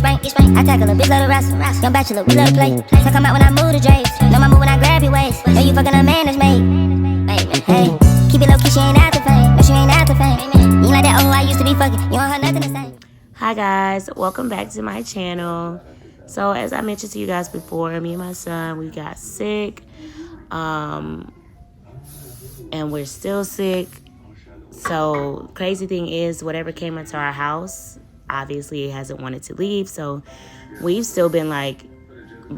get spanked. I tackle a bitch, let her wrestle. Young bachelor, we love to play. So come out when I move the drapes. Know my move when I grab your waist. Know you fucking a man that's made. Hey, keep it low key, she ain't after fame. No, she ain't after fame. You ain't like that, oh, I used to be fucking. You don't have nothing to say. Hi guys, welcome back to my channel. So as I mentioned to you guys before, me and my son, we got sick. And we're still sick. So crazy thing is, whatever came into our house, obviously it hasn't wanted to leave. So we've still been like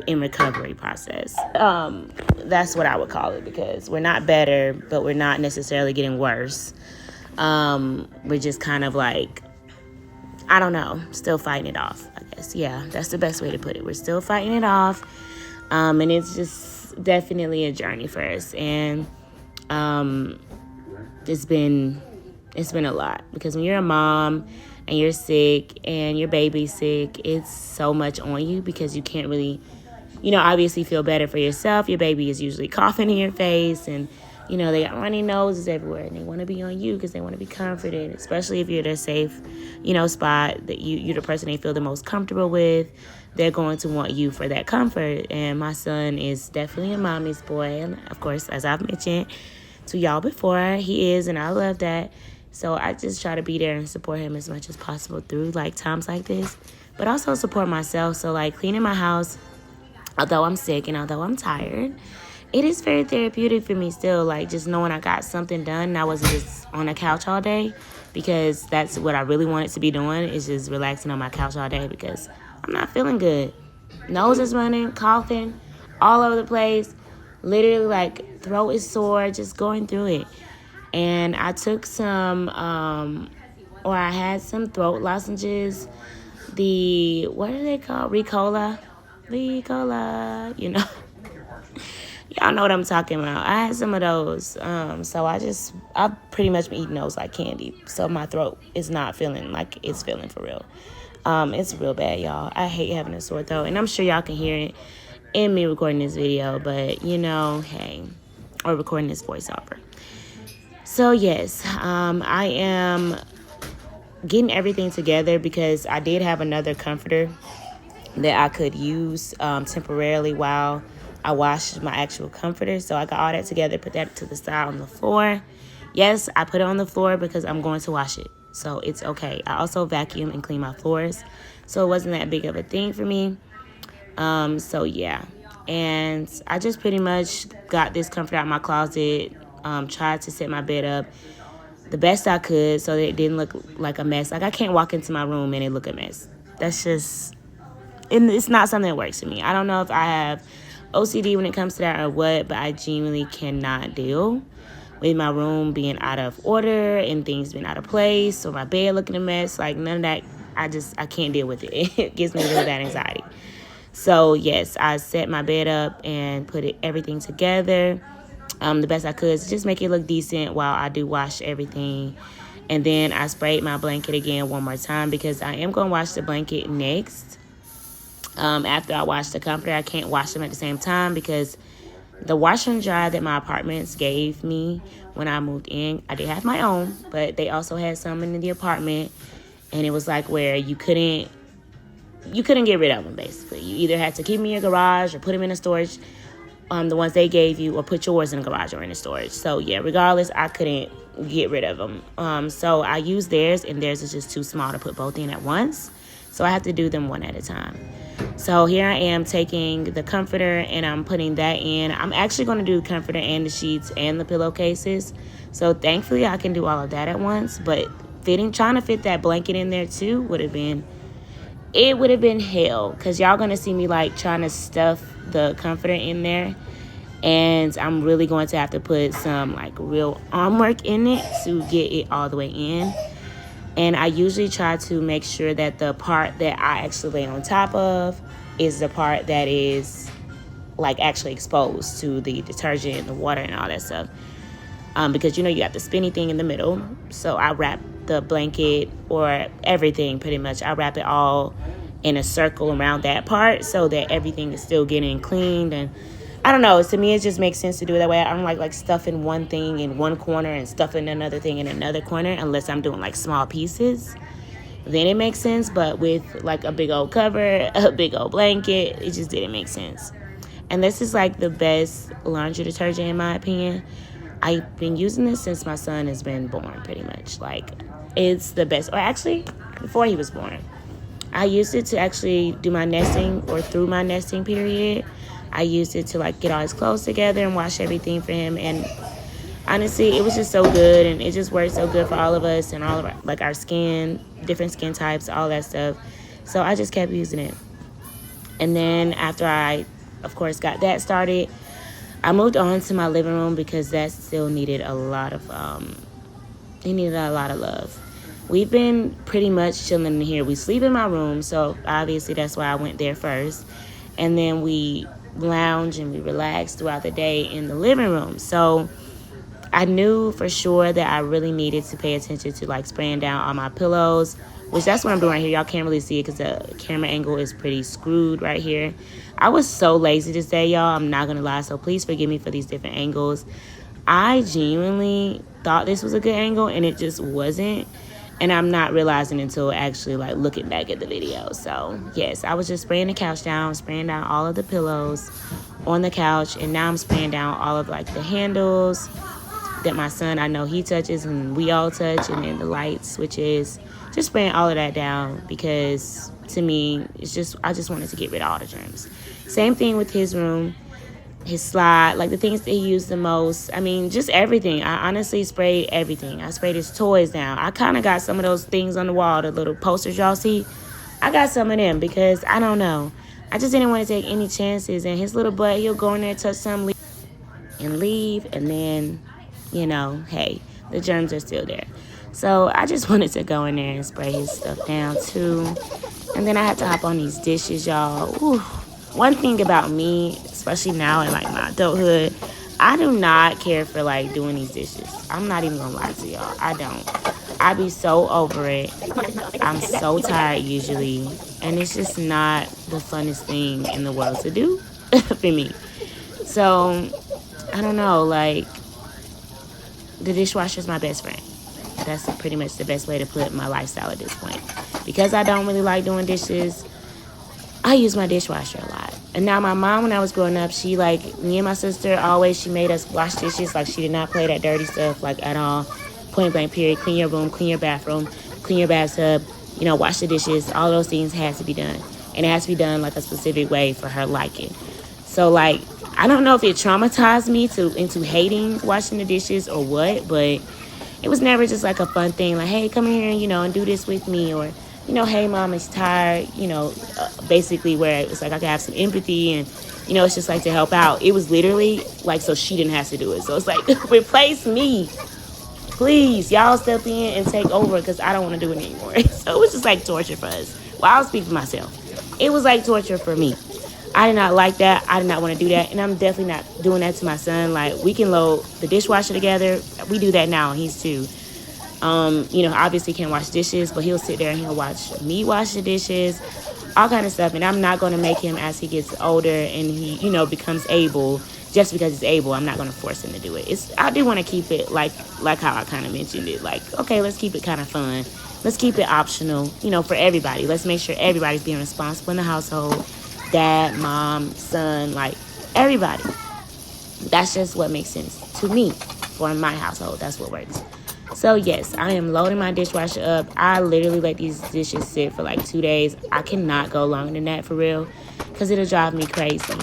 in recovery process. That's what I would call it, because we're not better, but we're not necessarily getting worse. We're just kind of like, I don't know, still fighting it off, I guess. Yeah, that's the best way to put it. We're still fighting it off. And it's just definitely a journey for us. And it's been a lot, because when you're a mom and you're sick and your baby's sick, it's so much on you, because you can't really, obviously feel better for yourself. Your baby is usually coughing in your face, and they got runny noses everywhere, and they want to be on you because they want to be comforted, especially if you're their safe, spot, that you're the person they feel the most comfortable with. They're going to want you for that comfort. And my son is definitely a mommy's boy. And of course, as I've mentioned to y'all before, he is, and I love that. So I just try to be there and support him as much as possible through like times like this, but also support myself. So like cleaning my house, although I'm sick and although I'm tired, it is very therapeutic for me still, like just knowing I got something done and I wasn't just on the couch all day, because that's what I really wanted to be doing, is just relaxing on my couch all day, because I'm not feeling good. Nose is running, coughing all over the place, literally like throat is sore, just going through it. And I took some, I had some throat lozenges, what are they called? Ricola, Y'all know what I'm talking about. I had some of those. So I've pretty much been eating those like candy. So my throat is not feeling like it's feeling for real. It's real bad, y'all. I hate having a sore throat. And I'm sure y'all can hear it in me recording this video. But, hey, or recording this voiceover. So, yes, I am getting everything together, because I did have another comforter that I could use temporarily while I washed my actual comforter. So I got all that together, put that to the side on the floor. Yes, I put it on the floor because I'm going to wash it. So it's okay. I also vacuum and clean my floors, so it wasn't that big of a thing for me. So, yeah. And I just pretty much got this comforter out of my closet. Tried to set my bed up the best I could so that it didn't look like a mess. Like, I can't walk into my room and it look a mess. That's just, it's not something that works for me. I don't know if I have OCD when it comes to that or what, but I genuinely cannot deal with my room being out of order and things being out of place, or my bed looking a mess. Like, none of that. I can't deal with it. It gives me really bad anxiety. So, yes, I set my bed up and put everything together. The best I could, to just make it look decent while I do wash everything. And then I sprayed my blanket again one more time, because I am going to wash the blanket next. After I wash the comforter, I can't wash them at the same time, because the washer and dryer that my apartments gave me when I moved in, I did have my own, but they also had some in the apartment. And it was like where you couldn't get rid of them, basically. You either had to keep them in your garage or put them in a storage, the ones they gave you, or put yours in the garage or in the storage. So, yeah, regardless, I couldn't get rid of them. So I used theirs, and theirs is just too small to put both in at once. So I have to do them one at a time. So here I am taking the comforter, and I'm putting that in. I'm actually going to do the comforter and the sheets and the pillowcases. So thankfully I can do all of that at once. But trying to fit that blanket in there too would have been hell, because y'all going to see me like trying to stuff the comforter in there, and I'm really going to have to put some like real arm work in it to get it all the way in. And I usually try to make sure that the part that I actually lay on top of is the part that is like actually exposed to the detergent and the water and all that stuff, because you got the spinny thing in the middle. So I wrap the blanket, or everything pretty much, I wrap it all in a circle around that part, so that everything is still getting cleaned. And I don't know, to me it just makes sense to do it that way. I don't like stuffing one thing in one corner and stuffing another thing in another corner, unless I'm doing like small pieces. then it makes sense. But with like a big old cover, a big old blanket, it just didn't make sense. And this is like the best laundry detergent in my opinion. I've been using this since my son has been born, pretty much. Like, it's the best. Or actually, before he was born. I used it to actually do my nesting, or through my nesting period. I used it to like get all his clothes together and wash everything for him. And honestly, it was just so good, and it just worked so good for all of us and all of our, like our skin, different skin types, all that stuff. So I just kept using it. And then after I, of course, got that started, I moved on to my living room because that still needed a lot of it needed a lot of love. We've been pretty much chilling in here. We sleep in my room, so obviously that's why I went there first. And then we lounge and we relax throughout the day in the living room. So I knew for sure that I really needed to pay attention to like spraying down all my pillows, which that's what I'm doing right here. Y'all can't really see it because the camera angle is pretty screwed right here. I was so lazy this day, y'all. I'm not going to lie, so please forgive me for these different angles. I genuinely thought this was a good angle, and it just wasn't. And I'm not realizing until actually like looking back at the video. So yes, I was just spraying the couch down, spraying down all of the pillows on the couch. And now I'm spraying down all of like the handles that my son, I know he touches and we all touch. And then the light switches, just spraying all of that down because to me, it's just, I just wanted to get rid of all the germs. Same thing with his room, his slide, like the things that he used the most. I mean, just everything. I honestly sprayed everything. I sprayed his toys down. I kind of got some of those things on the wall, the little posters y'all see. I got some of them because I don't know. I just didn't want to take any chances. And his little butt, he'll go in there, touch some, and leave. And then, you know, hey, the germs are still there. So I just wanted to go in there and spray his stuff down too. And then I had to hop on these dishes, y'all. Ooh. One thing about me, especially now in like my adulthood, I do not care for like doing these dishes. I'm not even gonna lie to y'all. I don't. I be so over it. I'm so tired usually. And it's just not the funnest thing in the world to do for me. So, I don't know, like, the dishwasher is my best friend. That's pretty much the best way to put my lifestyle at this point. Because I don't really like doing dishes, I use my dishwasher a lot. And now my mom, when I was growing up, she like, me and my sister, always, she made us wash dishes. Like, she did not play that dirty stuff, like, at all. Point blank period. Clean your room, clean your bathroom, clean your bathtub, you know, wash the dishes. All those things had to be done. And it has to be done like a specific way for her liking. So, like, I don't know if it traumatized me into hating washing the dishes or what, but it was never just like a fun thing. Like, hey, come here, you know, and do this with me. Or, you know, hey, mom, it's tired, you know, basically where it was like I could have some empathy and, you know, it's just like to help out. It was literally like so she didn't have to do it. So it's like, replace me. Please, y'all step in and take over because I don't want to do it anymore. So it was just like torture for us. Well, I'll speak for myself. It was like torture for me. I did not like that. I did not want to do that. And I'm definitely not doing that to my son. Like, we can load the dishwasher together. We do that now. He's 2. You know, obviously can't wash dishes, but he'll sit there and he'll watch me wash the dishes, all kind of stuff. And I'm not going to make him, as he gets older and he, you know, becomes able, just because he's able, I'm not going to force him to do it. I do want to keep it like how I kind of mentioned it. Like, okay, let's keep it kind of fun. Let's keep it optional, you know, for everybody. Let's make sure everybody's being responsible in the household. Dad, mom, son, like everybody. That's just what makes sense to me for my household. That's what works. So yes, I am loading my dishwasher up. I literally let these dishes sit for like 2 days. I cannot go longer than that for real because it'll drive me crazy.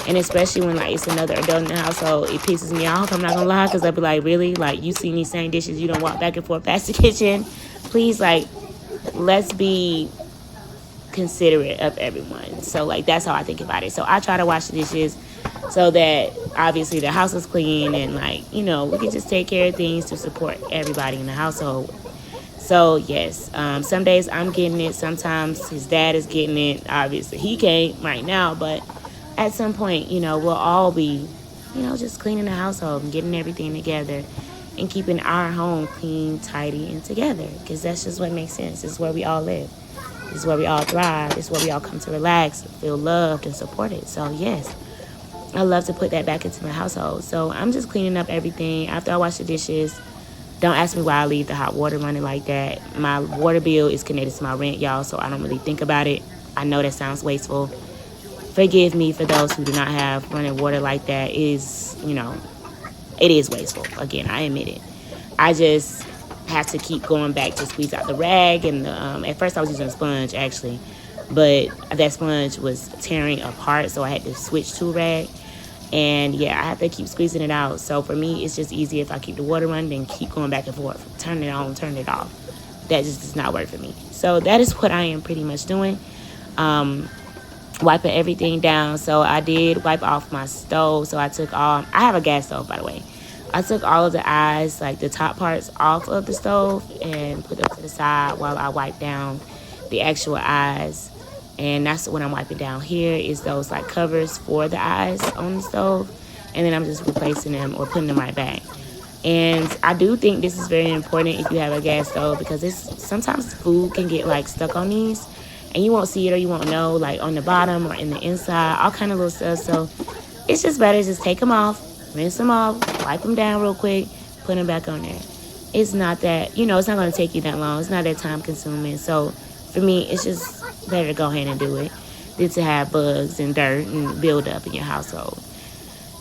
And especially when like it's another adult in the household, it pisses me off. I'm not gonna lie, because I'll be like, really? Like, you see these same dishes, you don't walk back and forth past the kitchen. Please, like, let's be considerate of everyone. So like, that's how I think about it. So I try to wash the dishes so that obviously the house is clean and like, you know, we can just take care of things to support everybody in the household. So yes, some days I'm getting it. Sometimes his dad is getting it. Obviously he can't right now, but at some point, you know, we'll all be, you know, just cleaning the household and getting everything together and keeping our home clean, tidy, and together, because that's just what makes sense. It's where we all live. This is where we all thrive. This is where we all come to relax, feel loved, and supported. So, yes, I love to put that back into my household. So, I'm just cleaning up everything. After I wash the dishes, Don't ask me why I leave the hot water running like that. My water bill is connected to my rent, y'all, so I don't really think about it. I know that sounds wasteful. Forgive me for those who do not have running water like that. It is wasteful. Again, I admit it. I just have to keep going back to squeeze out the rag. And at first I was using a sponge, actually. But that sponge was tearing apart, so I had to switch to a rag. And yeah, I have to keep squeezing it out. So for me, it's just easier if I keep the water running than keep going back and forth. Turn it on, turn it off. That just does not work for me. So that is what I am pretty much doing. Wiping everything down. So I did wipe off my stove. So I took I have a gas stove, by the way. I took all of the eyes, like the top parts, off of the stove and put them to the side while I wipe down the actual eyes. And that's what I'm wiping down here is those like covers for the eyes on the stove. And then I'm just replacing them or putting them right back. And I do think this is very important if you have a gas stove, because sometimes food can get like stuck on these and you won't see it or you won't know, like on the bottom or in the inside, all kind of little stuff. So it's just better to just take them off, rinse them off, wipe them down real quick, put them back on there. It's not that, it's not going to take you that long. It's not that time consuming. So for me, it's just better to go ahead and do it than to have bugs and dirt and build up in your household.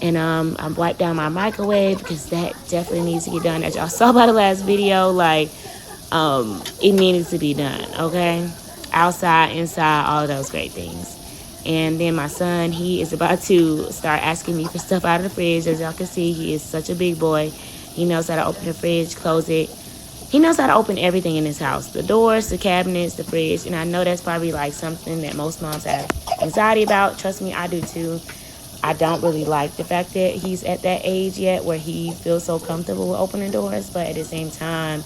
And I wiped down my microwave because that definitely needs to get done. As y'all saw by the last video, like it needed to be done, okay? Outside, inside, all of those great things. And then my son, he is about to start asking me for stuff out of the fridge. As y'all can see, he is such a big boy. He knows how to open the fridge, close it. He knows how to open everything in his house. The doors, the cabinets, the fridge. And I know that's probably like something that most moms have anxiety about. Trust me, I do too. I don't really like the fact that he's at that age yet where he feels so comfortable with opening doors. But at the same time,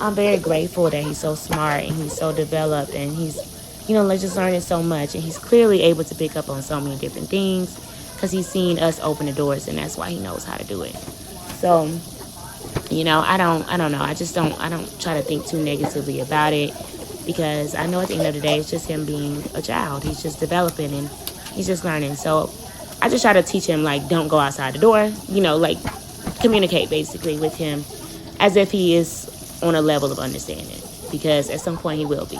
I'm very grateful that he's so smart and he's so developed and he's, just learning so much. And he's clearly able to pick up on so many different things because he's seen us open the doors and that's why he knows how to do it. So, I don't know. I don't try to think too negatively about it because I know at the end of the day, it's just him being a child. He's just developing and he's just learning. So I just try to teach him, like, don't go outside the door, like communicate basically with him as if he is on a level of understanding, because at some point he will be.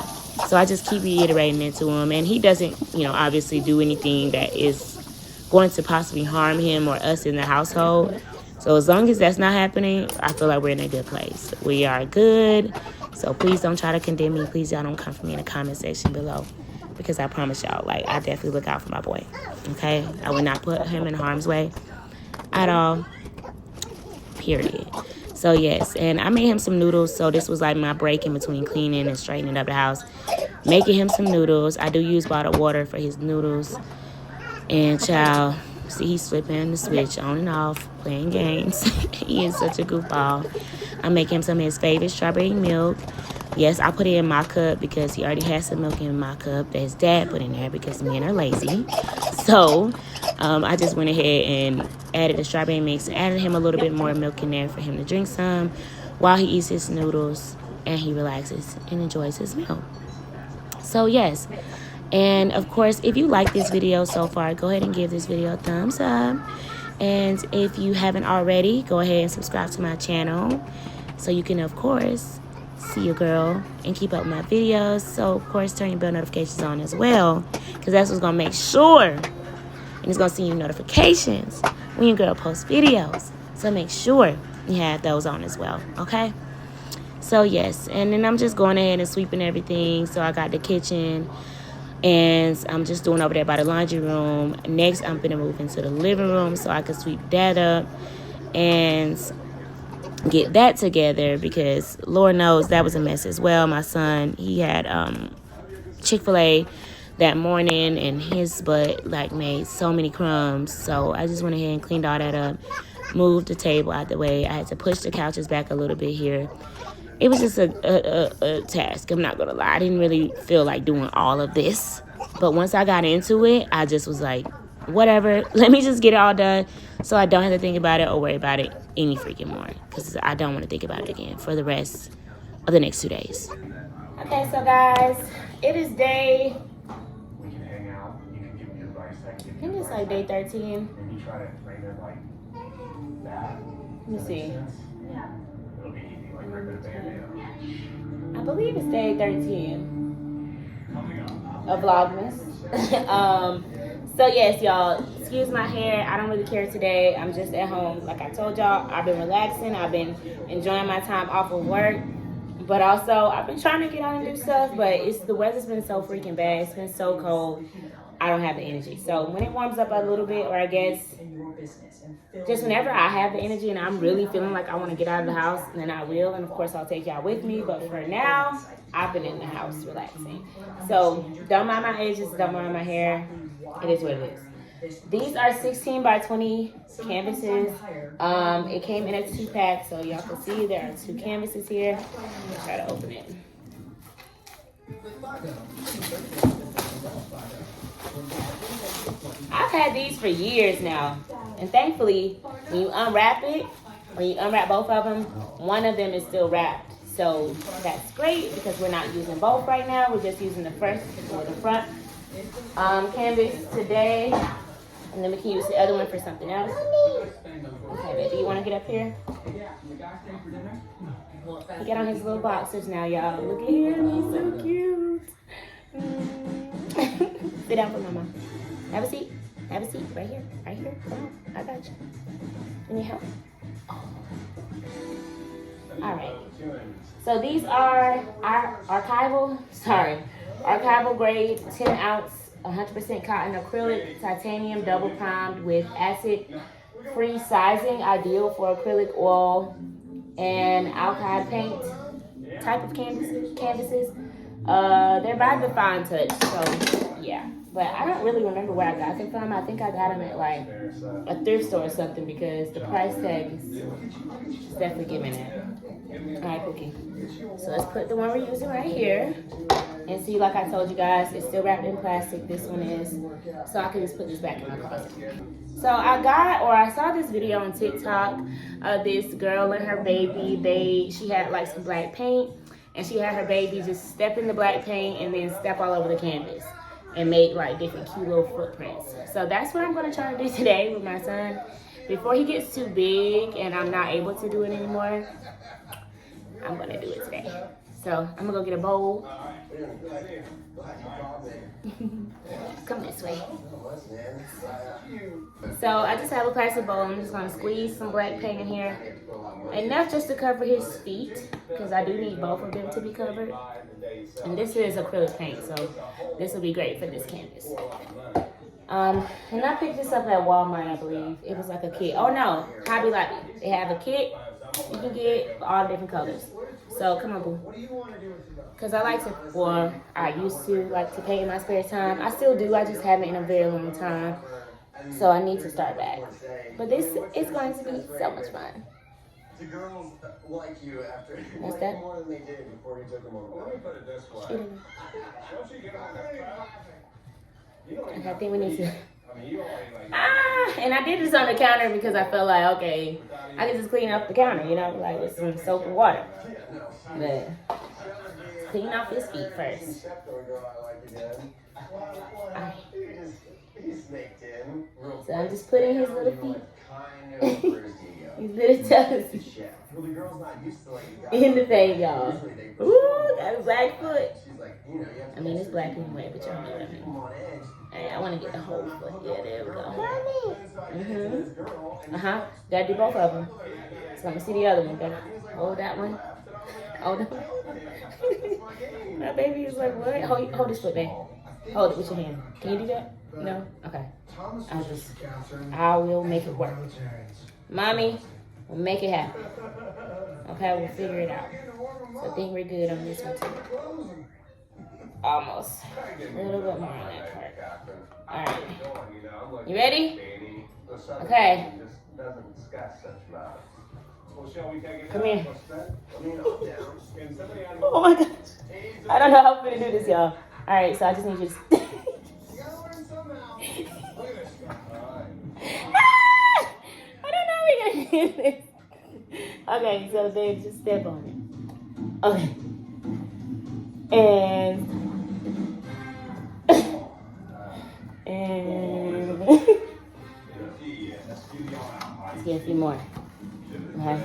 So I just keep reiterating it to him, and he doesn't, obviously do anything that is going to possibly harm him or us in the household. So as long as that's not happening, I feel like we're in a good place. We are good. So please don't try to condemn me. Please, y'all don't come for me in the comment section below, because I promise y'all, like, I definitely look out for my boy. Okay? I would not put him in harm's way at all. Period. So yes, and I made him some noodles. So this was like my break in between cleaning and straightening up the house. Making him some noodles. I do use bottled water for his noodles. And child, see, he's flipping the switch on and off, playing games. He is such a goofball. I'm making him some of his favorite strawberry milk. Yes, I put it in my cup because he already has some milk in my cup that his dad put in there because men are lazy. So I just went ahead and added the strawberry mix, added him a little bit more milk in there for him to drink some while he eats his noodles and he relaxes and enjoys his meal. So yes, and of course, if you like this video so far, go ahead and give this video a thumbs up. And if you haven't already, go ahead and subscribe to my channel so you can, of course, see your girl and keep up with my videos. So of course, turn your bell notifications on as well, because that's what's gonna make sure, and it's gonna send you notifications when your girl posts videos. So make sure you have those on as well, okay? So yes, and then I'm just going ahead and sweeping everything. So I got the kitchen and I'm just doing over there by the laundry room. Next, I'm gonna move into the living room so I can sweep that up and get that together, because Lord knows that was a mess as well. My son, he had Chick-fil-A that morning and his butt like made so many crumbs. So I just went ahead and cleaned all that up, moved the table out the way. I had to push the couches back a little bit here. It was just a task, I'm not gonna lie. I didn't really feel like doing all of this, but once I got into it, I just was like, whatever, let me just get it all done so I don't have to think about it or worry about it any freaking more, because I don't want to think about it again for the rest of the next 2 days. Okay, so guys, it is day, We can hang out. You can give me advice. I can give I you think it's advice. like day 13. Maybe try to frame it like that. Let me Does that make see. sense? Yeah. It'll be I believe it's day 13 of Vlogmas. So yes, y'all, excuse my hair. I don't really care today. I'm just at home. Like I told y'all, I've been relaxing. I've been enjoying my time off of work. But also, I've been trying to get out and do stuff, but the weather's been so freaking bad. It's been so cold. I don't have the energy. So when it warms up a little bit, or I guess just whenever I have the energy and I'm really feeling like I want to get out of the house, then I will. And of course, I'll take y'all with me. But for now, I've been in the house relaxing. So don't mind my edges, don't mind my hair. It is what it is. These are 16 by 20 canvases. It came in a 2-pack, so y'all can see there are 2 canvases here. I'll try to open it. I've had these for years now, and thankfully, when you unwrap both of them, one of them is still wrapped. So that's great because we're not using both right now. We're just using the first or the front canvas today. And then we can use the other one for something else. Okay, baby, you want to get up here? He got on his little boxers now, y'all. Look at him, he's so cute. Sit down for mama. Have a seat. Have a seat. Right here. Right here. Come on. I got you. Need help? All right. So these are our archival grade 10 ounce 100% cotton acrylic titanium double primed with acid-free sizing, ideal for acrylic oil and alkyd paint type of canvases. They're by the Fine Touch, so yeah. But I don't really remember where I got them from. I think I got them at like a thrift store or something because the price tag is definitely giving it. All right, Cookie. So let's put the one we're using right here. And see, like I told you guys, it's still wrapped in plastic. This one is. So I can just put this back in my closet. So I saw this video on TikTok of this girl and her baby. She had like some black paint. And she had her baby just step in the black paint and then step all over the canvas and make like different cute little footprints. So that's what I'm going to try to do today with my son. Before he gets too big and I'm not able to do it anymore, I'm going to do it today. So I'm going to go get a bowl. Come this way. So I just have a plastic bowl. I'm just going to squeeze some black paint in here. Enough just to cover his feet, because I do need both of them to be covered. And this is acrylic paint, so this will be great for this canvas. And I picked this up at Walmart, I believe. It was like a kit. Oh no, Hobby Lobby. They have a kit you can get all different colors. So come on, boo. Because I used to like to paint in my spare time. I still do, I just haven't in a very long time. So I need to start back. But this is going to be so much fun. The girls like you after What's that? more than they did before you took them over. Let me put it this way. I think we need to. And I did this on the counter because I felt like, okay, I can just clean up the counter, like with some soap and water. But clean off his feet first. So I'm just putting his little feet, his little toes in the thing, y'all. Ooh, got a black foot. I mean, it's black anyway, but y'all know what I mean. Alright, I want to get the whole foot. Yeah, there we go. Gotta do both of them. So I'm gonna see the other one. Gotta hold that one. Hold that one. My baby is like, what? Hold this foot, babe. Hold it with your hand. Can you do that? No? Okay. I will make it work. Mommy will make it happen. Okay, we'll figure it out. So I think we're good on this one too. Almost. A little bit more on that part. Alright. You ready? Okay. Come here. Oh my gosh. I don't know how I'm going to do this, y'all. Alright, so I just need you to... I don't know how we're going to do this. Okay, so then just step on it. Okay. And let's get a few more. Okay.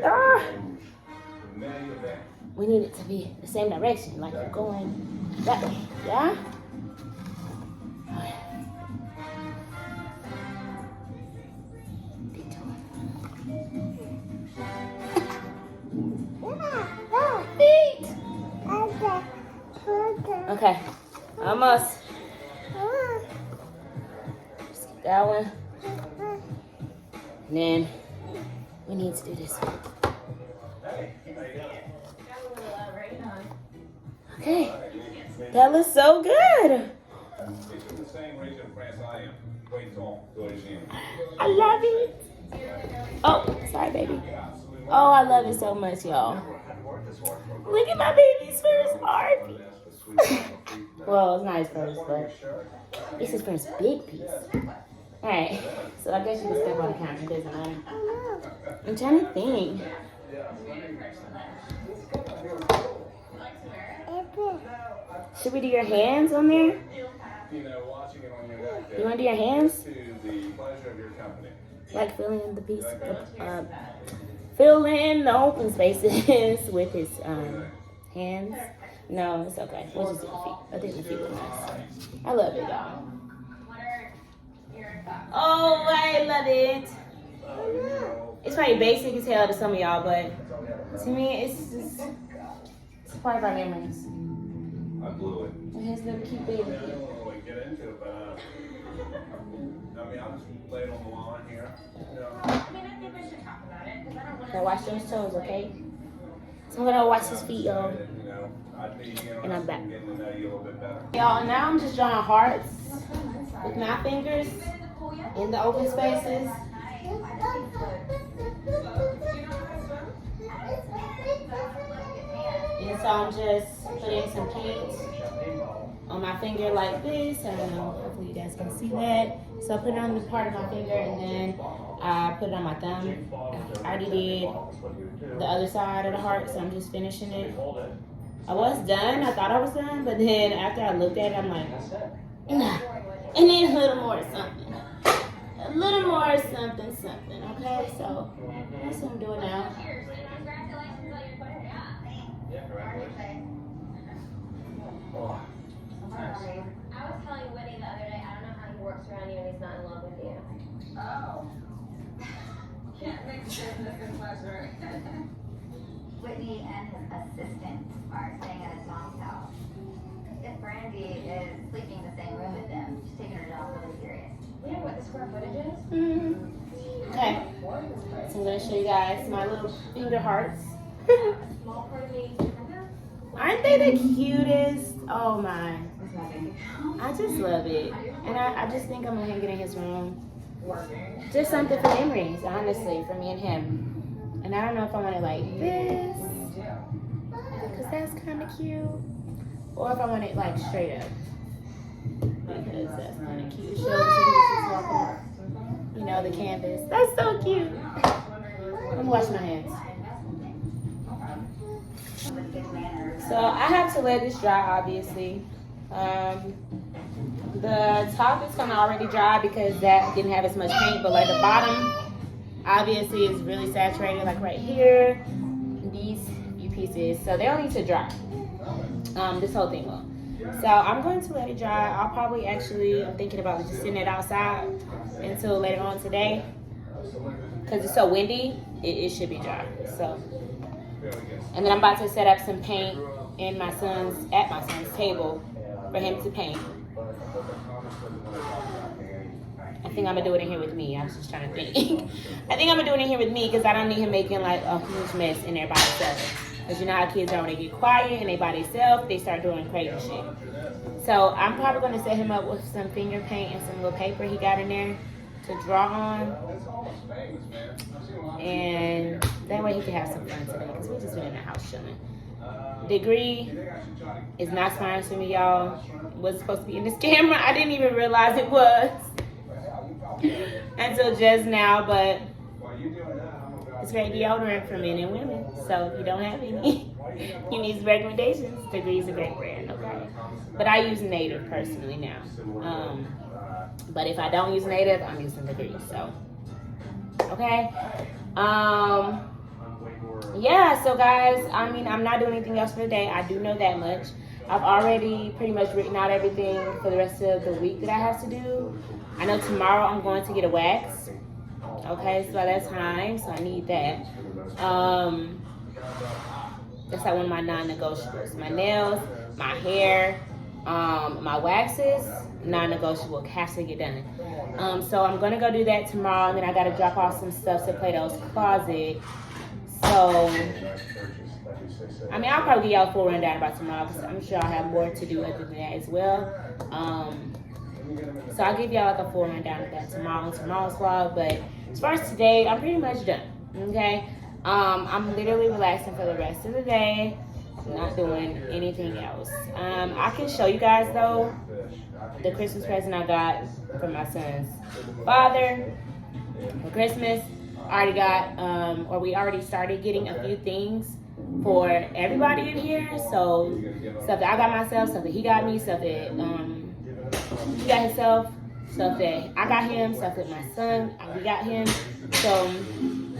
Ah. We need it to be the same direction, like you're going that way, yeah? Feet. Okay, almost. Just keep that one. And then we need to do this one. Okay, that looks so good. I love it. Oh, sorry, baby. Oh, I love it so much, y'all. Look at my baby's first heartbeat. Well, it's not his first, but it's his first big piece. All right, so I guess you can step on the counter. It doesn't matter. I'm trying to think. Should we do your hands on there? You want to do your hands? Like fill in the piece, fill in the open spaces with his hands. No, it's okay. We'll just do the feet. I think the feet look nice. I love it, y'all. Oh, I love it. It's probably basic as hell to some of y'all, but to me, it's just it's part of our memories. I blew it. And his little cute baby. I don't really get into it, but I mean, I'll just lay it on the lawn here. You know. I mean, I think we should talk about it because I don't want Now watch those toes, okay? So I'm gonna watch his feet, y'all. And I'm back. Y'all, now I'm just drawing hearts with my fingers in the open spaces. And so I'm just putting some paint on my finger like this. I don't know, hopefully you guys can see that. So I put it on the part of my finger and then I put it on my thumb. I already did the other side of the heart, so I'm just finishing it. I was done, I thought I was done, but then after I looked at it, I'm like, nah. And then a little more something. A little more something, something, okay? So that's what I'm doing now. I was telling Whitney the other day, I don't know how he works around you and he's not in love with you. Oh. Can't mix business and pleasure. Whitney and his assistant are staying at his mom's house. If Brandy is sleeping in the same room with them, she's taking her job really serious. You know what the square footage is? Okay, so I'm gonna show you guys my little finger hearts. A small part of me. Aren't they the cutest? Oh my. I just love it. And I just think I'm gonna hang it in his room. Just something for memories, honestly, for me and him. And I don't know if I want it like this, because that's kind of cute. Or if I want it like straight up, because that's kind of cute. Shows just walking, you know, the canvas. That's so cute. Let me wash my hands. So I have to let this dry, obviously. The top is kind of already dry because that didn't have as much paint, but like the bottom, obviously is really saturated, like right here, these few pieces. So they all need to dry. This whole thing will. So I'm going to let it dry. I'll probably actually, I'm thinking about just sitting it outside until later on today. Because it's so windy, it should be dry. So, and then I'm about to set up some paint at my son's table for him to paint. I think I'm gonna do it in here with me. I was just trying to think. I think I'm gonna do it in here with me because I don't need him making like a huge mess in there by himself. Because you know how kids are when they get quiet and they by themselves, they start doing crazy shit. So I'm probably gonna set him up with some finger paint and some little paper he got in there to draw on. And that way he can have some fun today because we've just been in the house chilling. Degree is not sponsoring me, y'all. It wasn't supposed to be in this camera. I didn't even realize it was until just now, but it's great deodorant for men and women. So if you don't have any, you need some recommendations. Degree is a great brand, okay? But I use Native personally now. But if I don't use Native, I'm using Degree. So, okay. yeah, so guys, I mean, I'm not doing anything else for the day. I do know that much. I've already pretty much written out everything for the rest of the week that I have to do. I know tomorrow I'm going to get a wax. Okay, so that's time, so I need that. That's like one of my non-negotiables. My nails, my hair, my waxes, non-negotiable, has to get done. So I'm gonna go do that tomorrow, and then I gotta drop off some stuff to Plato's closet. So, I mean, I'll probably give y'all a full rundown about tomorrow, because I'm sure I'll have more to do other than that as well. So I'll give y'all like a full rundown of that tomorrow on tomorrow's vlog. But as far as today, I'm pretty much done. Okay, I'm literally relaxing for the rest of the day, not doing anything else. I can show you guys though the Christmas present I got from my son's father for Christmas. I already got, or we already started getting a few things for everybody in here. So stuff that I got myself, stuff that he got me, stuff that he got himself, stuff that I got him, stuff that my son, we got him. So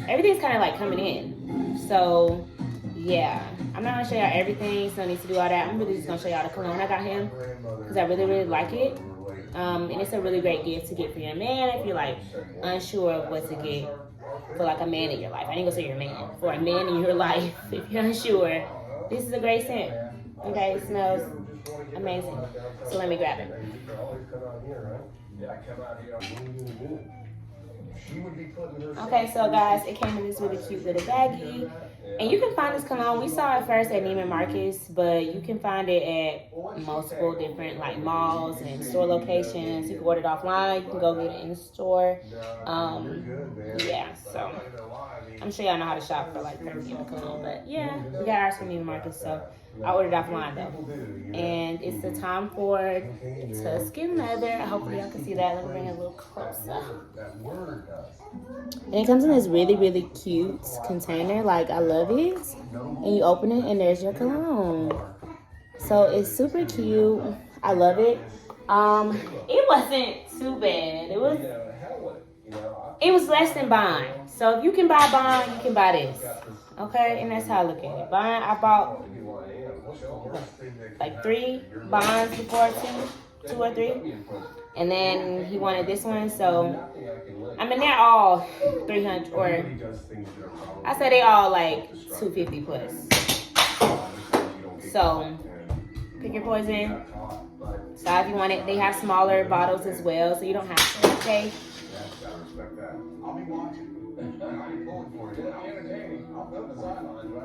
everything's kind of like coming in. So yeah, I'm not gonna show y'all everything, so I need to do all that. I'm really just gonna show y'all the cologne I got him, because I really, really like it. And it's a really great gift to get for your man if you're like unsure of what to get for like a man in your life. I ain't gonna say your man, for a man in your life, if you're unsure, this is a great scent. Okay, it smells amazing. So let me grab it. Okay, so guys, it came in this really cute little baggie. And you can find this cologne. We saw it first at Neiman Marcus, but you can find it at multiple different like malls and store locations. You can order it offline. You can go get it in the store. Yeah, so I'm sure y'all know how to shop for like perfume and cologne. But yeah, we got ours from Neiman Marcus, so I ordered offline though. And it's the Tom Ford Tuscan leather. Hopefully y'all can see that. Let me bring it a little closer. And it comes in this really, really cute container. Like, I love it. And you open it and there's your cologne. So it's super cute. I love it. It wasn't too bad. It was less than Bond. So if you can buy Bond, you can buy this. Okay, and that's how I look at it. Bond, I bought like 3 Bonds before, two or 3. And then he wanted this one, so I mean they're all 300, or I say they all like 250 plus. So pick your poison. So if you want it, they have smaller bottles as well, so you don't have to. Okay.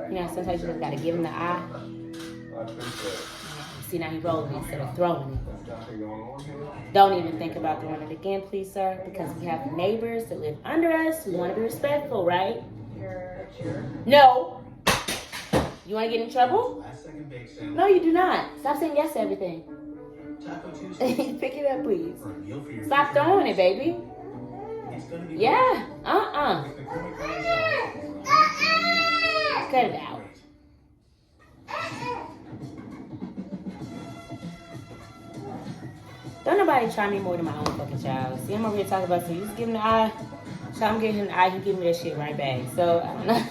You know, sometimes you just gotta give him the eye. See, now he rolling instead of throwing it. Don't even think about throwing it again, please, sir, because we have neighbors that live under us. We want to be respectful, right? No. You want to get in trouble? No, you do not. Stop saying yes to everything. Pick it up, please. Stop throwing it, baby. Yeah. Cut it out. Don't nobody try me more than my own fucking child. See, I'm over here talking about, so you just give him the eye. So I'm giving him the eye, he give me that shit right back. So, I don't know.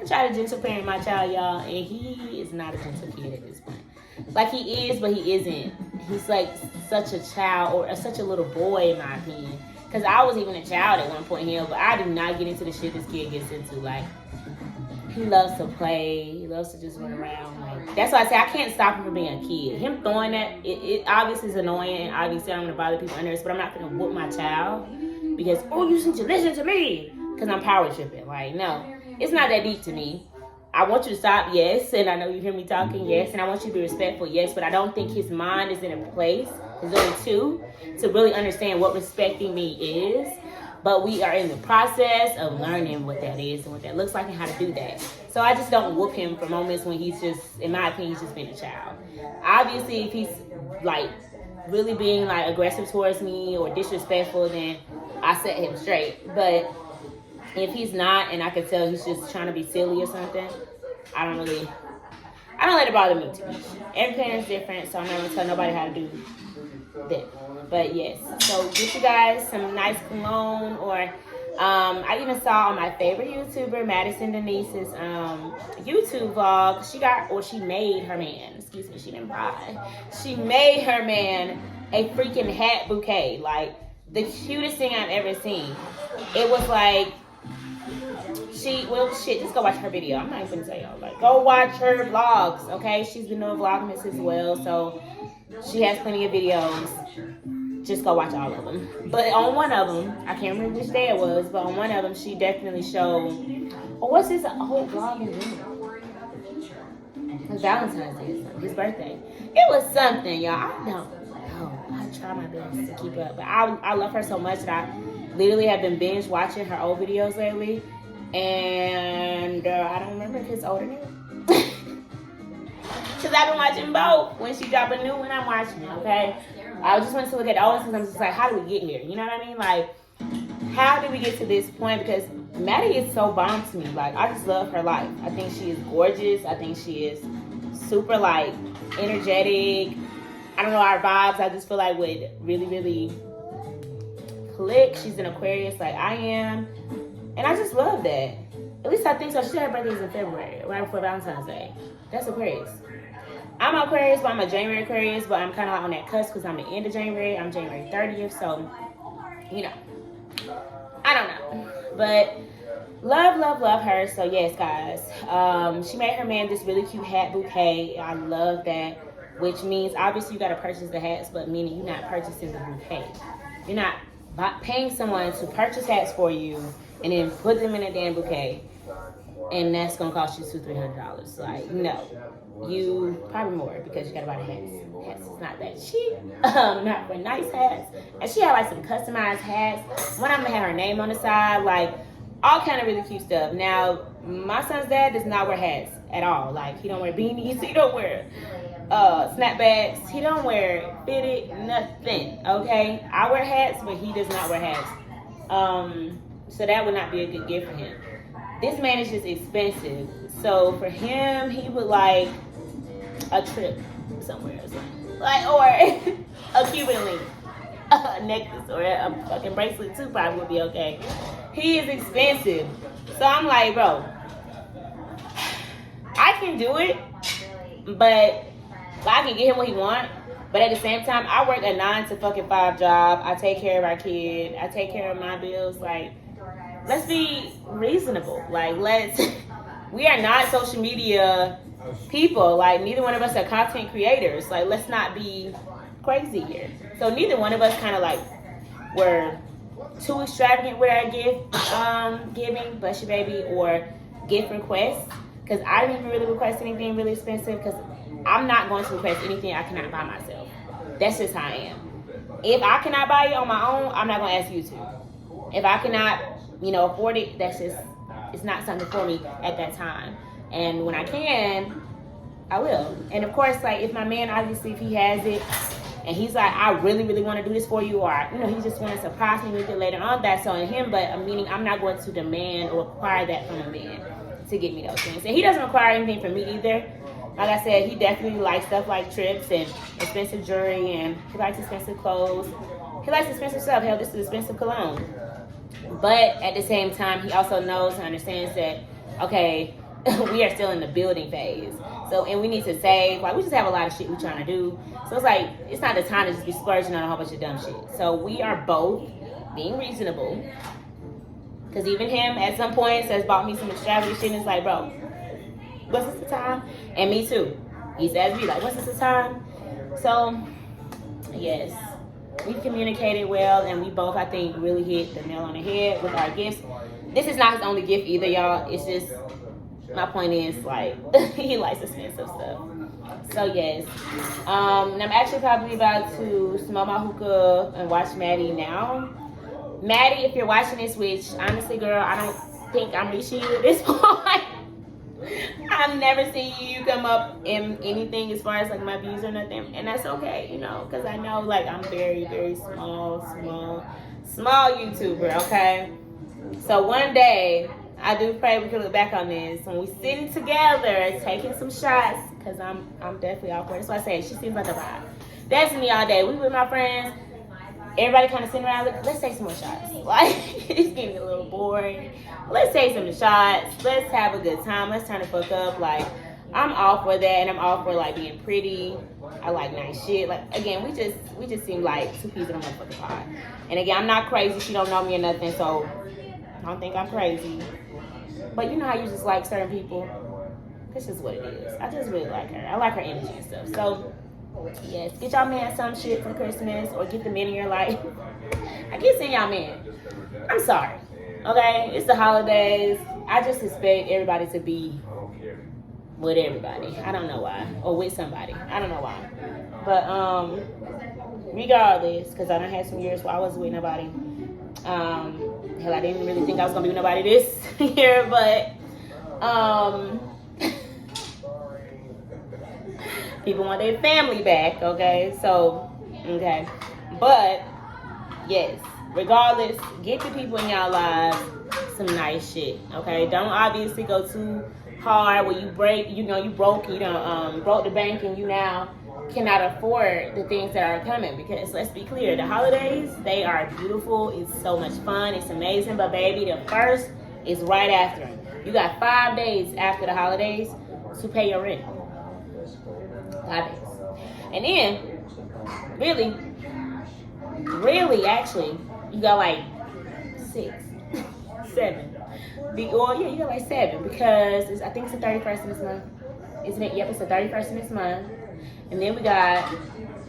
I try to gentle parent my child, y'all, and he is not a gentle kid at this point. Like, he is, but he isn't. He's like such a child, or such a little boy, in my opinion. Because I was even a child at one point here, but I do not get into the shit this kid gets into. Like, he loves to play. He loves to just run around. Like, that's why I say I can't stop him from being a kid. Him throwing that, it obviously is annoying. Obviously, I don't want to bother people under this, but I'm not going to whoop my child because, oh, you need to listen to me because I'm power tripping. Like, no, it's not that deep to me. I want you to stop, yes, and I know you hear me talking, yes, and I want you to be respectful, yes, but I don't think his mind is in a place, there's only 2, to really understand what respecting me is. But we are in the process of learning what that is and what that looks like and how to do that. So I just don't whoop him for moments when he's just, in my opinion, he's just being a child. Obviously, if he's like really being like aggressive towards me or disrespectful, then I set him straight. But if he's not, and I can tell he's just trying to be silly or something, I don't let it bother me too much. Every parent's different, so I'm not gonna tell nobody how to do that. But yes, so get you guys some nice cologne or I even saw on my favorite YouTuber, Madison Denise's YouTube vlog. She made her man. Excuse me, she didn't buy. She made her man a freaking hat bouquet, like the cutest thing I've ever seen. It was like just go watch her video. I'm not even gonna tell y'all. Like, go watch her vlogs, okay? She's been doing VLOGMAS as well, so she has plenty of videos. Just go watch all of them. But on one of them, I can't remember which day it was, but on one of them, she definitely showed. Oh, what's this whole vlog in June? It's Valentine's Day, his birthday. It was something, y'all. I don't know. I try my best to keep up, but I love her so much that I literally have been binge watching her old videos lately. And I don't remember if it's older now. Because I've been watching both. When she drop a new one, I'm watching it, okay? I just wanted to look at the old ones because I'm just like, how did we get here? You know what I mean? Like, how did we get to this point? Because Maddie is so bomb to me. Like, I just love her life. I think she is gorgeous. I think she is super, like, energetic. I don't know, our vibes, I just feel like would really, really click. She's an Aquarius like I am. And I just love that. At least I think so. She said her birthday is in February, right before Valentine's Day. That's Aquarius. I'm Aquarius, but I'm a January Aquarius, but I'm kind of like on that cusp because I'm the end of January. I'm January 30th, so, you know. I don't know. But love her. So, yes, guys. She made her man this really cute hat bouquet. I love that, which means, obviously, you got to purchase the hats, but meaning you're not purchasing the bouquet. You're not paying someone to purchase hats for you and then put them in a damn bouquet, and that's gonna cost you $200-300. Like, no, you probably more because you gotta buy the hats. Hats is not that cheap. Not for nice hats. And she had like some customized hats. One of them had her name on the side, like all kind of really cute stuff. Now, my son's dad does not wear hats at all. Like, he don't wear beanies. He don't wear snapbacks. He don't wear fitted, nothing. Okay, I wear hats, but he does not wear hats. So that would not be a good gift for him. This man is just expensive. So for him, he would like a trip somewhere or something. Like, or a Cuban link, a necklace, or a fucking bracelet too probably would be okay. He is expensive. So I'm like, bro, I can do it, but I can get him what he wants. But at the same time, I work a 9-to-5 job. I take care of our kid. I take care of my bills. Like, let's be reasonable. Like, we are not social media people. Like, neither one of us are content creators. Like, let's not be crazy here. So neither one of us kind of like were too extravagant with our gift giving, bless you baby, or gift requests. Because I didn't even really request anything really expensive because I'm not going to request anything I cannot buy myself. That's just how I am. If I cannot buy it on my own, I'm not going to ask you to. If I cannot, afford it, it's not something for me at that time. And when I can, I will. And of course, like, if my man, obviously, if he has it, and he's like, I really, really want to do this for you, or, he just want to surprise me with it later on, that's on him. But meaning I'm not going to demand or require that from a man to get me those things. And he doesn't require anything from me either. Like I said, he definitely likes stuff like trips and expensive jewelry, and he likes expensive clothes. He likes expensive stuff. Hell, this is expensive cologne. But at the same time, he also knows and understands that, okay, we are still in the building phase. So, and we need to save. Like, we just have a lot of shit we're trying to do. So it's like, it's not the time to just be splurging on a whole bunch of dumb shit. So we are both being reasonable. Because even him, at some points, has bought me some extravagant shit, and it's like, bro, what's this the time? And me too. He says me like, what's this the time? So, yes, we communicated well, and we both, I think, really hit the nail on the head with our gifts. This is not his only gift either, y'all. It's just, my point is, like, he likes expensive stuff. So, yes. And I'm actually probably about to smoke my hookah and watch Maddie now. Maddie, if you're watching this, which, honestly, girl, I don't think I'm reaching you at this point. I've never seen you come up in anything as far as like my views or nothing, and that's okay, because I know like I'm very, very small YouTuber, okay? So one day, I do pray we can look back on this when we sitting together taking some shots, because I'm definitely awkward. That's why I say she seems like a vibe. That's me all day. We with my friends, everybody kind of sitting around, let's take some more shots. Like, it's getting a little boring. Let's take some shots. Let's have a good time. Let's turn the fuck up. Like, I'm all for that, and I'm all for, like, being pretty. I like nice shit. Like, again, we just seem like two peas in a motherfucking pod. And again, I'm not crazy. She don't know me or nothing, so don't think I'm crazy. But you know how you just like certain people? This is what it is. I just really like her. I like her energy and stuff. So, yes, get y'all man some shit for Christmas or get the men in your life. I keep saying y'all man. I'm sorry. Okay? It's the holidays. I just expect everybody to be with everybody. I don't know why. Or with somebody. I don't know why. But, regardless, because I done had some years where I wasn't with nobody. Hell, I didn't really think I was going to be with nobody this year, but, people want their family back, okay? So, okay. But, yes, regardless, get the people in y'all lives some nice shit, okay? Don't obviously go too hard where you break, you broke, broke the bank and you now cannot afford the things that are coming, because let's be clear, the holidays, they are beautiful. It's so much fun. It's amazing. But baby, the first is right after them. You got 5 days after the holidays to pay your rent. 5 days. And then, really, actually, you got like 6, 7. You got like 7, because I think it's the 31st in this month. Isn't it? Yep, it's the 31st in this month. And then we got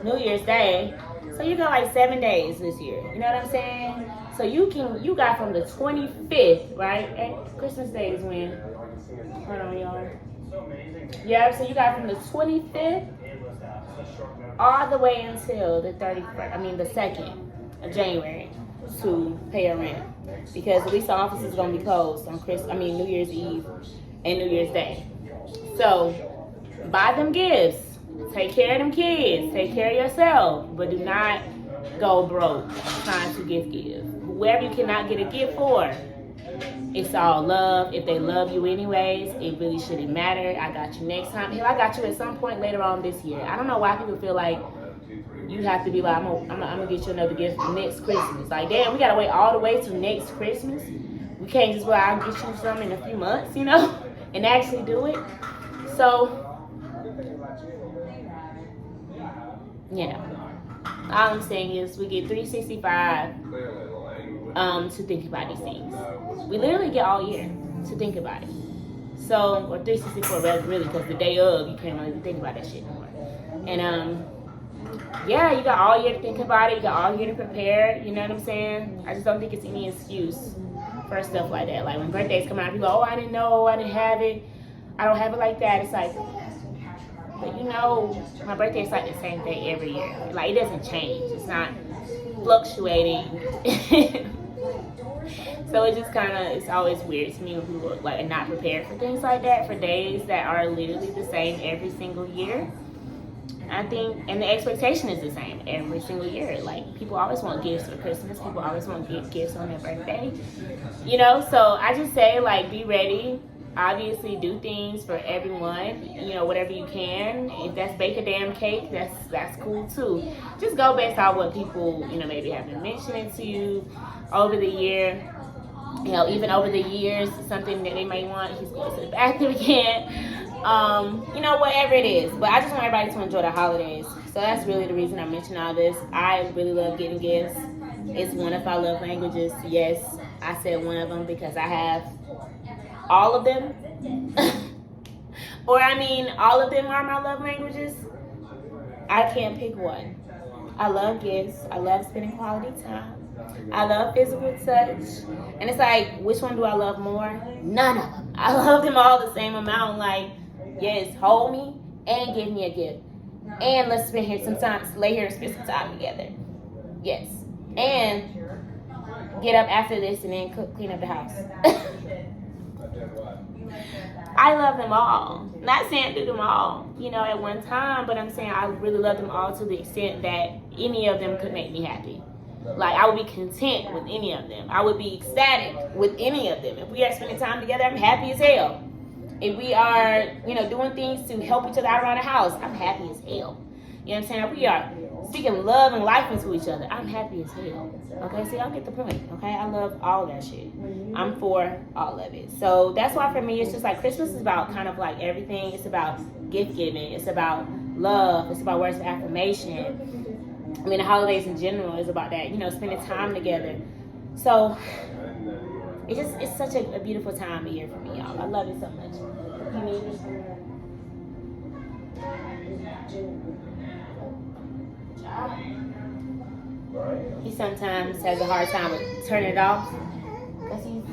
New Year's Day. So you got like 7 days this year. You know what I'm saying? So you got from the 25th, right? And Christmas Day is when? Hold on, y'all. Yeah, so you got from the 25th all the way until the 2nd of January to pay your rent. Because at least the office is going to be closed on New Year's Eve and New Year's Day. So buy them gifts. Take care of them kids. Take care of yourself. But do not go broke trying to give. Whoever you cannot get a gift for, it's all love. If they love you anyways, it really shouldn't matter. I got you next time. Hell, I got you at some point later on this year. I don't know why people feel like you have to be like, I'm gonna get you another gift for next Christmas. Like, damn, we gotta wait all the way to next Christmas. We can't just, I'll get you some in a few months, and actually do it. So, all I'm saying is we get 365 to think about these things. We literally get all year to think about it. So, or 364 really, because the day of, you can't really think about that shit anymore. And you got all year to think about it. You got all year to prepare. You know what I'm saying? I just don't think it's any excuse for stuff like that. Like when birthdays come out, people go, I didn't know, I didn't have it. I don't have it like that. It's like, but my birthday is like the same day every year. Like, it doesn't change. It's not fluctuating. So it just it's always weird to me when people are not prepared for things like that, for days that are literally the same every single year. I think, and the expectation is the same every single year. Like, people always want gifts for Christmas. People always want gifts on their birthday. So I just say, be ready. Obviously, do things for everyone, whatever you can. If that's bake a damn cake, that's cool too. Just go based on what people, maybe have been mentioning to you over the year. Even over the years, something that they may want. He's going to the bathroom again. Whatever it is. But I just want everybody to enjoy the holidays. So that's really the reason I mentioned all this. I really love getting gifts. It's one of our love languages. Yes, I said one of them because I have all of them. All of them are my love languages. I can't pick one. I love gifts. I love spending quality time. I love physical touch. And it's like, which one do I love more? None of them. I love them all the same amount. Yes, hold me and give me a gift. And let's lay here and spend some time together. Yes. And get up after this and then clean up the house. I love them all. Not saying do them all, at one time, but I'm saying I really love them all to the extent that any of them could make me happy. I would be content with any of them. I would be ecstatic with any of them. If we are spending time together, I'm happy as hell. If we are, doing things to help each other out around the house, I'm happy as hell. You know what I'm saying? If we are speaking love and life into each other. I'm happy as hell. Okay, see, y'all get the point. Okay, I love all that shit. I'm for all of it. So that's why for me, it's just like Christmas is about kind of like everything. It's about gift giving. It's about love. It's about words of affirmation. I mean, the holidays in general is about that, you know, spending time together. So it's such a beautiful time of year for me, y'all. I love it so much. You need me? He sometimes has a hard time with turning it off because he's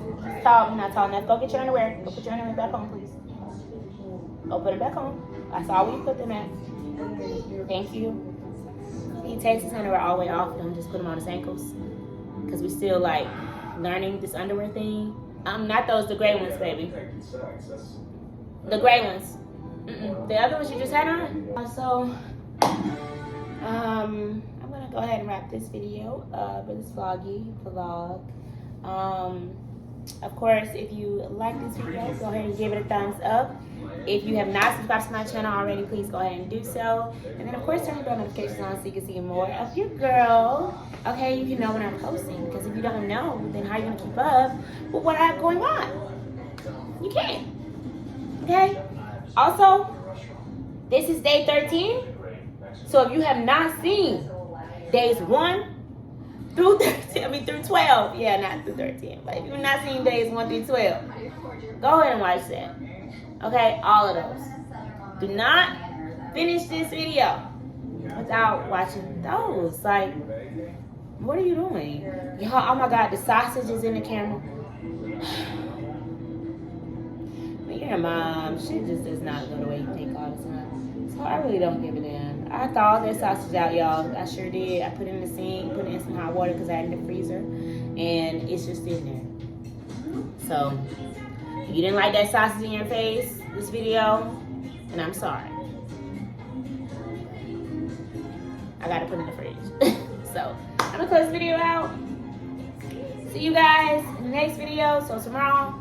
tall. He's not tall enough. Go get your underwear. Go put your underwear back on, please. Go put it back on. I saw where you put them at. Thank you. He takes his underwear all the way off and just put them on his ankles because we still like learning this underwear thing. Not those, the gray ones, baby. The gray ones. The other ones you just had on. So, I'm gonna go ahead and wrap this video up, this vlog. Of course, if you like this video, go ahead and give it a thumbs up. If you have not subscribed to my channel already, please go ahead and do so. And then, of course, turn your bell notifications on so you can see more of your girl. Okay, you can know when I'm posting. Because if you don't know, then how are you going to keep up with what I have going on? You can't. Okay? Also, this is day 13. So if you have not seen days 1 through 13, through 12. Yeah, not through 13. But if you've not seen days 1 through 12, go ahead and watch that. Okay, all of those. Do not finish this video without watching those. Like, what are you doing? Y'all, oh my God, the sausage is in the camera. But your mom, she just does not go the way you think all the time. So I really don't give a damn. I thawed that sausage out, y'all. I sure did. I put it in the sink, put it in some hot water because I had it in the freezer. And it's just in there. So, if you didn't like that sausage in your face, this video, and I'm sorry. I gotta put it in the fridge. So, I'm gonna close this video out. See you guys in the next video, so tomorrow,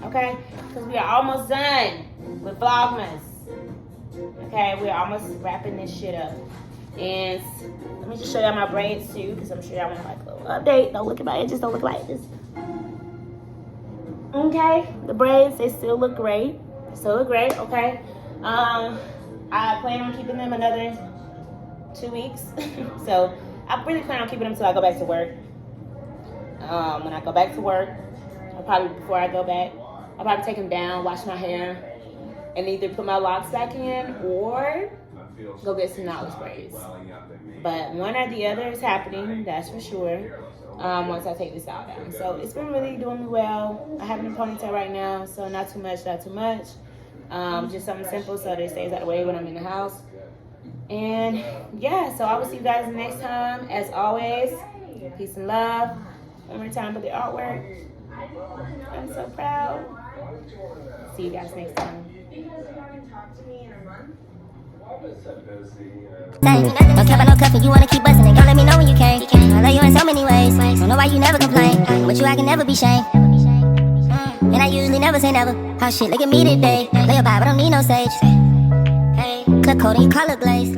okay? Because we are almost done with VLOGMAS. Okay, we're almost wrapping this shit up. And let me just show y'all my braids too, because I'm sure y'all want like a little update. Don't look at my edges, don't look like this. Okay, the braids, they still look great. Still look great, okay? I plan on keeping them another 2 weeks. So I really plan on keeping them until I go back to work. When I go back to work, or probably before I go back, I'll probably take them down, wash my hair, and either put my locks back in or go get some knowledge braids. But one or the other is happening, that's for sure. Once I take this out down. So it's been really doing me well. I have it in a ponytail right now, so not too much, not too much. Just something simple so that it stays out of the way when I'm in the house. And yeah, so I will see you guys next time. As always, peace and love. One more time for the artwork. I'm so proud. See you guys next time. Don't care about no cuffing, you wanna keep bustin' it. Don't let me know when you came. I love you in so many ways. Don't know why you never complain. With you, I can never be shamed. And I usually never say never. Oh shit, look at me today. Lay a Bible, don't need no sage. Clip coat and you color glaze.